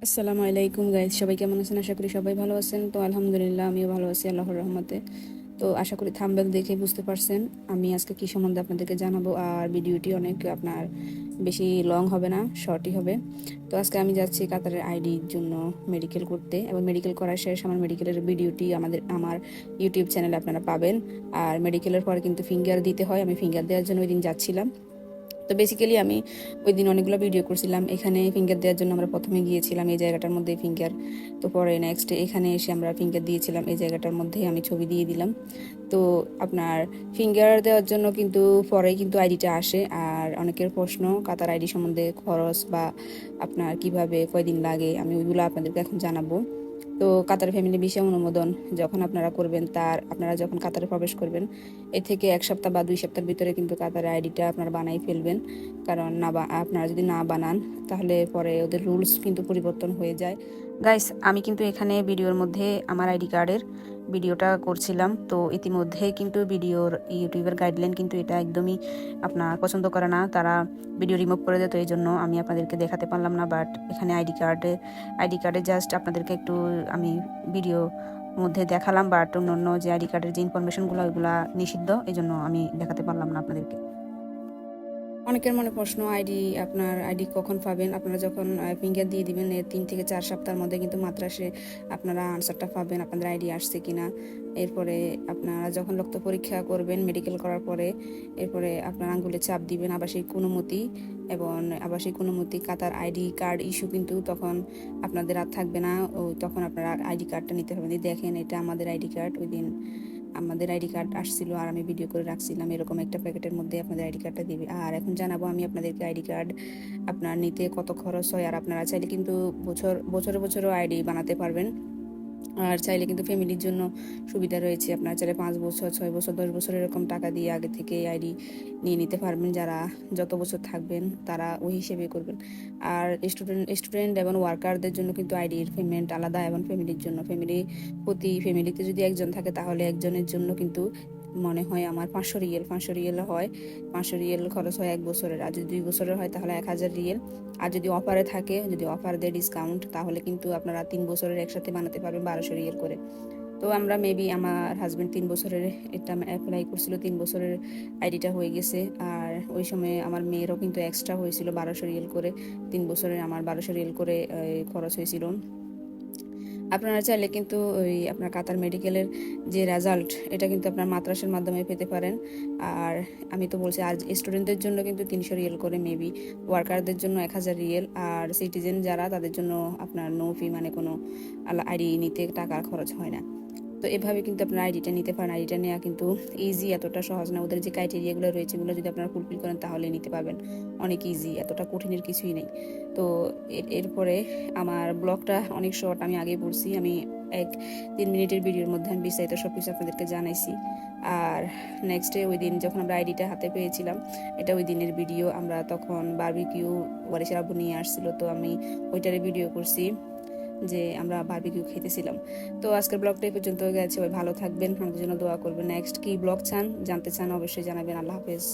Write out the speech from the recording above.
আসসালামু আলাইকুম গাইজ, সবাই কেমন আছেন? আশা করি সবাই ভালো আছেন। তো আলহামদুলিল্লাহ আমিও ভালো আছি আল্লাহর রহমতে। তো আশা করি থাম্বনেল দেখে বুঝতে পারছেন আমি আজকে কি সম্বন্ধে আপনাদেরকে জানাবো। আর ভিডিওটি অনেক আপনার বেশি লং হবে না, শর্টই হবে। তো আজকে আমি যাচ্ছি কাতারের আইডির জন্য মেডিকেল করতে, এবং মেডিকেল করার শেষ আমার মেডিকেলের ভিডিওটি আমার ইউটিউব চ্যানেলে আপনারা পাবেন। আর মেডিকেলের পরে কিন্তু ফিঙ্গার দিতে হয়, আমি ফিঙ্গার দেওয়ার জন্য ওই দিন যাচ্ছিলাম। তো বেসিক্যালি আমি ওই দিন অনেকগুলো ভিডিও করছিলাম। এখানে ফিঙ্গার দেওয়ার জন্য আমরা প্রথমে গিয়েছিলাম এই জায়গাটার মধ্যে ফিঙ্গার, তো পরে নেক্সট এখানে এসে আমরা ফিঙ্গার দিয়েছিলাম এই জায়গাটার মধ্যে, আমি ছবি দিয়ে দিলাম। তো আপনার ফিঙ্গার দেওয়ার জন্য কিন্তু পরে কিন্তু আইডিটা আসে। আর অনেকের প্রশ্ন কাতার আইডি সম্বন্ধে, খরচ বা আপনার কিভাবে কয়দিন লাগে, আমি ওইগুলো আপনাদেরকে এখন জানাবো। তো কাতার ফ্যামিলি ভিসা অনুমোদন যখন আপনারা করবেন, আপনারা যখন কাতারে প্রবেশ করবেন এর থেকে 1 সপ্তাহ বা 2 সপ্তাহের ভিতরে কিন্তু কাতারের আইডিটা আপনারা বানাই ফেলবেন। কারণ আপনারা যদি না বানান তাহলে পরে ওদের রুলস কিন্তু পরিবর্তন হয়ে যায়। গাইস, আমি কিন্তু এখানে ভিডিওর মধ্যে আমার আইডি কার্ডের ভিডিওটা করছিলাম। তো ইতিমধ্যে কিন্তু ইউটিউবের গাইডলাইন কিন্তু এটা একদমই আপনার পছন্দ করে না, তারা ভিডিও রিমুভ করে দেয়। তো এই জন্য আমি আপনাদেরকে দেখাতে পারলাম না। বাট এখানে আইডি কার্ডে জাস্ট আপনাদেরকে একটু আমি ভিডিও মধ্যে দেখালাম। বাট অন্য যে আইডি কার্ডের যে ইনফরমেশনগুলো ওইগুলা নিষিদ্ধ, এই জন্য আমি দেখাতে পারলাম না আপনাদেরকে। অনেকের মনে প্রশ্ন, আপনার আইডি কখন পাবেন? আপনারা যখন ফিঙ্গার দিয়ে দিবেন এর 3 থেকে 4 সপ্তাহের মধ্যে কিন্তু মাত্রাসে আপনারা আনসারটা পাবেন আপনাদের আইডি আসছে কিনা। এরপরে আপনারা যখন রক্ত পরীক্ষা করবেন মেডিকেল করার পরে, এরপরে আপনার আঙ্গুলে চাপ দিবেন আবাসিক অনুমতি, এবং আবাসিক অনুমতি কাতার আইডি কার্ড ইস্যু কিন্তু তখন আপনাদের আর থাকবে না। তখন আপনারা আইডি কার্ডটা নিতে হবে। দেখেন, এটা আমাদের আইডি কার্ড। ওই দিন আমাদের আইডি কার্ড আসছিল আর আমি ভিডিও করে রাখছিলাম, এরকম একটা প্যাকেটের মধ্যে আপনাদের আইডি কার্ডটা দিবে। আর এখন জানাবো আমি আপনাদেরকে আইডি কার্ড আপনার নিতে কত খরচ হয়। আর আপনারা চাইলে কিন্তু বছরে বছরও আইডি বানাতে পারবেন। আর চাইলে কিন্তু ফ্যামিলির জন্য সুবিধা রয়েছে, আপনারা চাইলে 5 বছর, 6 বছর, 10 বছর এরকম টাকা দিয়ে আগে থেকে আইডি নিয়ে নিতে পারবেন। যারা যত বছর থাকবেন তারা ওই হিসেবে করবেন। আর স্টুডেন্ট এবং ওয়ার্কারদের জন্য কিন্তু আইডির পেমেন্ট আলাদা, এবং ফ্যামিলিতে যদি একজন থাকে তাহলে একজনের জন্য কিন্তু মনে হয় আমার 500 রিয়েল হয়। 500 রিয়েল খরচ হয় 1 বছরের। আর যদি 2 বছরের হয় তাহলে 1000 রিয়েল। আর যদি অফারে থাকে, যদি অফার দেয় ডিসকাউন্ট, তাহলে কিন্তু আপনারা 3 বছরের একসাথে বানাতে পারবেন 1200 রিয়েল করে। তো আমরা মেবি আমার হাজব্যান্ড 3 বছরের এটা অ্যাপ্লাই করছিল, 3 বছরের আইডিটা হয়ে গেছে। আর ওই সময় আমার মেয়েরও কিন্তু এক্সট্রা হয়েছিল 1200 রিয়েল করে। 3 বছরের আমার 1200 রিয়েল করে খরচ হয়েছিল। আপনারা চাইলে কিন্তু আপনার কাতার মেডিকেলের যে রেজাল্ট, এটা কিন্তু আপনার মাদ্রাসার মাধ্যমে পেতে পারেন। আর আমি তো বলছি, আর স্টুডেন্টদের জন্য কিন্তু 300 রিয়েল করে মেবি, ওয়ার্কারদের জন্য 1000 রিয়েল, আর সিটিজেন যারা তাদের জন্য আপনার নো ফি, মানে কোনো আইডি নিতে টাকা খরচ হয় না। তো এভাবে কিন্তু আপনার আইডিটা নিতে পারেন। আইডিটা নেওয়া কিন্তু ইজি, এতটা সহজ না। ওদের যে ক্রাইটেরিয়াগুলো রয়েছে এগুলো যদি আপনারা ফুলফিল করেন তাহলে নিতে পারবেন। অনেক ইজি, এতটা কঠিনের কিছুই নেই। তো এরপরে আমার ব্লগটা অনেক শর্ট, আমি আগেই বলছি। আমি 3 মিনিটের ভিডিওর মধ্যে আমি বিস্তারিত সব কিছু আপনাদেরকে জানাইছি। আর নেক্সট ডে ওই দিন যখন আমরা আইডিটা হাতে পেয়েছিলাম, এটা ওই দিনের ভিডিও। আমরা তখন বারবিকিউ ওয়ারিশের আব্বু নিয়ে আসছিল, তো আমি ওইটারে ভিডিও করছি যে আমরা বারবিকিউ খেতেছিলাম। তো আজকের ব্লগটা এই পর্যন্ত গেছে। সবাই ভালো থাকবেন, আমাদের জন্য দোয়া করবেন। নেক্সট কি ব্লগ জানতে চান অবশ্যই জানাবেন। আল্লাহ হাফেজ।